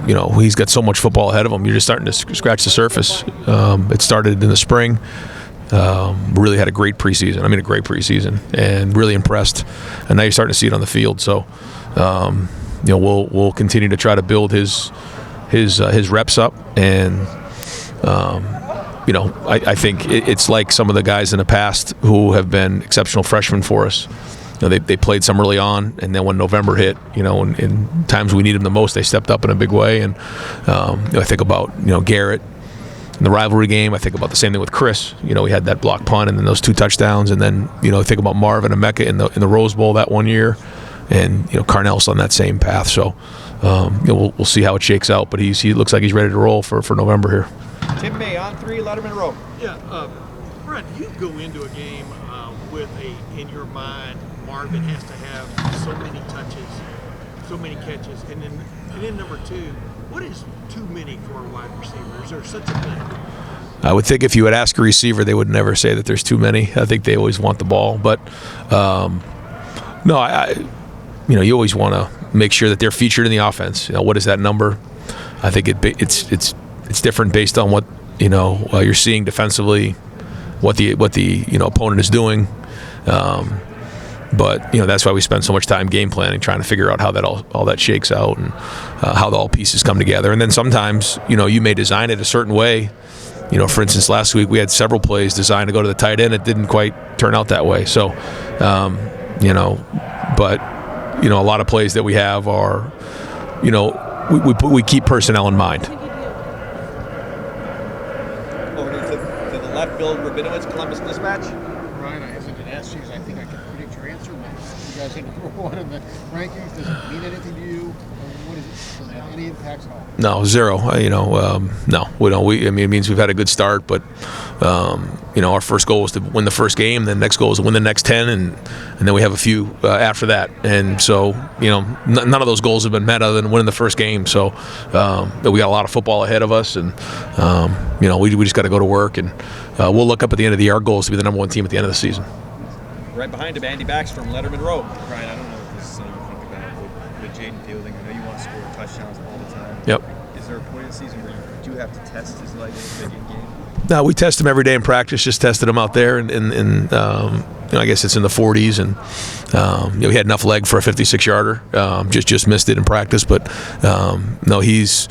he's got so much football ahead of him. You're just starting to scratch the surface. It started in the spring. Really had a great preseason. A great preseason, and really impressed. And now you're starting to see it on the field. So, we'll continue to try to build his reps up. And I think it's like some of the guys in the past who have been exceptional freshmen for us. They played some early on, and then when November hit, in times we need them the most, they stepped up in a big way. And I think about Garrett in the rivalry game. I think about the same thing with Chris. We had that block punt and then those 2 touchdowns, and then I think about Marvin and Emeka in the Rose Bowl that one year, and Carnell's on that same path. So we'll see how it shakes out, but he looks like he's ready to roll for November here. Tim May on 3, Letterman Row. Yeah, Brad, you go into a game with in your mind, Marvin has to have so many touches, so many catches, and then number 2, what is too many for a wide receiver? Is there such a thing? I would think if you would ask a receiver, they would never say that there's too many. I think they always want the ball, but no, you always want to make sure that they're featured in the offense. What is that number? I think it's different based on what you're seeing defensively, what the opponent is doing. But that's why we spend so much time game planning, trying to figure out how that all that shakes out, and how all pieces come together. And then sometimes you may design it a certain way. For instance, last week we had several plays designed to go to the tight end. It didn't quite turn out that way. So, but a lot of plays that we have are, we keep personnel in mind. Over to the left, Bill Rabinowitz, Columbus Dispatch. Ryan, I hesitate to ask you because I think I can predict your answer. You guys are number 1 in the rankings. Does it mean anything to you? What is it? Does it have any impacts at all? No, 0. No, we don't. It means we've had a good start, but our first goal was to win the first game. Then the next goal is to win the next 10, and then we have a few after that. And so, none of those goals have been met other than winning the first game. So, we got a lot of football ahead of us, and we just got to go to work, and we'll look up at the end of the year. Our goal is to be the number 1 team at the end of the season. Right behind him, Andy Baxter from Letterman Row. Ryan, I don't know if this is something you think about with Jaden Fielding. I know you want to score touchdowns all the time. Yep. Is there a point in the season where you do have to test his leg in game? No, we test him every day in practice. Just tested him out there, and I guess it's in the 40s, and he had enough leg for a 56-yarder. Just missed it in practice, but no, he's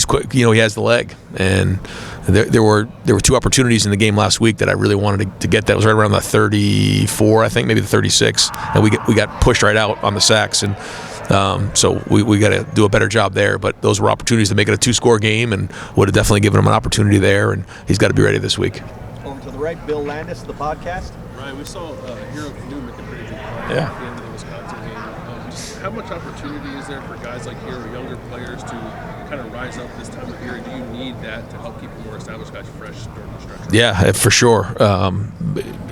quick. He has the leg, and there were 2 opportunities in the game last week that I really wanted to get. That was right around the 34, I think, maybe the 36, and we got pushed right out on the sacks, and so we got to do a better job there. But those were opportunities to make it a 2-score game, and would have definitely given him an opportunity there, and he's got to be ready this week. Over to the right, Bill Landis, the podcast. Ryan, we saw Hero Canoe make a pretty good play at the end of the Wisconsin game. Just how much opportunity is there for guys like Hero, younger players, to kind of rise up this time of year? Do you need that to help keep the more established guys fresh during the stretch? Yeah, for sure.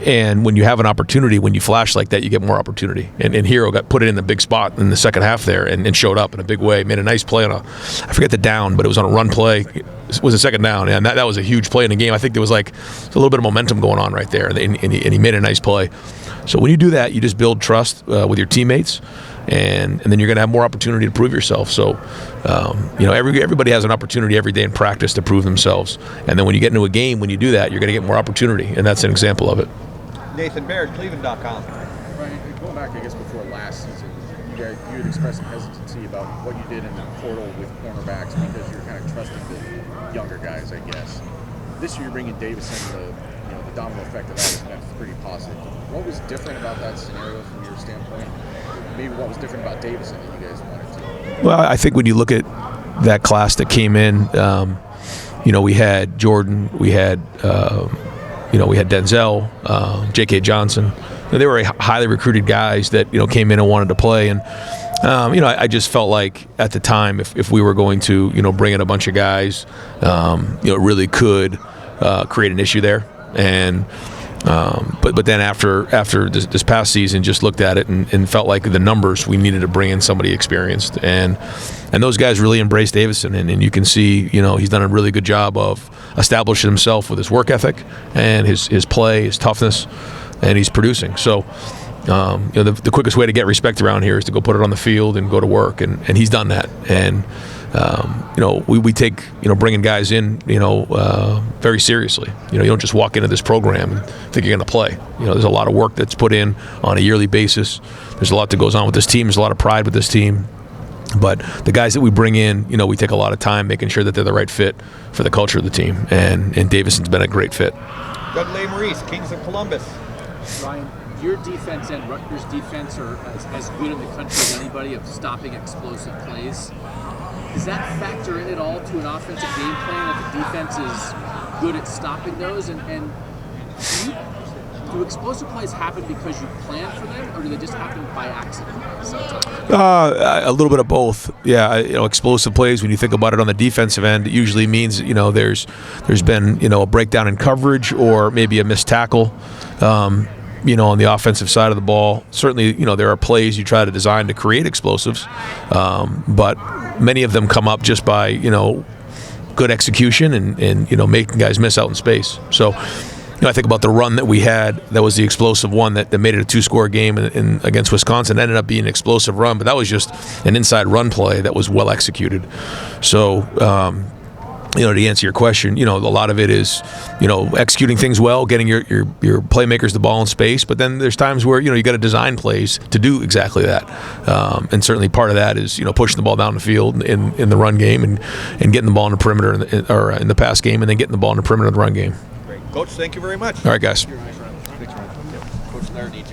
And when you have an opportunity, when you flash like that, you get more opportunity. And Hero got put it in the big spot in the second half there, and showed up in a big way. Made a nice play on I forget the down, but it was on a run play. It was a second down, and that was a huge play in the game. I think there was a little bit of momentum going on right there, and he made a nice play. So when you do that, you just build trust with your teammates, and then you're going to have more opportunity to prove yourself. So, everybody has an opportunity every day in practice to prove themselves. And then when you get into a game, when you do that, you're going to get more opportunity, and that's an example of it. Nathan Baird, Cleveland.com. Right, going back, I guess, before last season, you had expressed some hesitancy about what you did in the portal with cornerbacks because you're kind of trusting the younger guys, I guess. This year, you're bringing Davison, the domino effect of that has been pretty positive. What was different about that scenario from your standpoint? Maybe what was different about Davison that you guys wanted to? Well, I think when you look at that class that came in, we had Jordan, we had Denzel, J.K. Johnson. They were highly recruited guys that came in and wanted to play, and I just felt like at the time if we were going to bring in a bunch of guys, it really could create an issue there. And but then after this past season, just looked at it and felt like the numbers, we needed to bring in somebody experienced, and those guys really embraced Davison, and you can see he's done a really good job of establishing himself with his work ethic and his play, his toughness, and he's producing. So The quickest way to get respect around here is to go put it on the field and go to work, and he's done that. And we take bringing guys in very seriously. You don't just walk into this program and think you're going to play. There's a lot of work that's put in on a yearly basis. There's a lot that goes on with this team. There's a lot of pride with this team. But the guys that we bring in, we take a lot of time making sure that they're the right fit for the culture of the team. And Davison's been a great fit. Doug Maurice, Kings of Columbus. Ryan, your defense and Rutgers' defense are as good in the country as anybody of stopping explosive plays. Does that factor in at all to an offensive game plan if the defense is good at stopping those? And do explosive plays happen because you plan for them, or do they just happen by accident sometimes? A little bit of both. Yeah, explosive plays, when you think about it on the defensive end, it usually means, there's been, a breakdown in coverage or maybe a missed tackle. On the offensive side of the ball, certainly, there are plays you try to design to create explosives, but many of them come up just by, good execution and making guys miss out in space. So, I think about the run that we had. That was the explosive one that made it a 2-score game against Wisconsin. It ended up being an explosive run, but that was just an inside run play that was well executed. So, to answer your question, a lot of it is, executing things well, getting your playmakers the ball in space. But then there's times where, you got to design plays to do exactly that. And certainly part of that is, pushing the ball down the field in the run game and getting the ball in the perimeter or in the pass game, and then getting the ball in the perimeter of the run game. Great. Coach, thank you very much. All right, guys.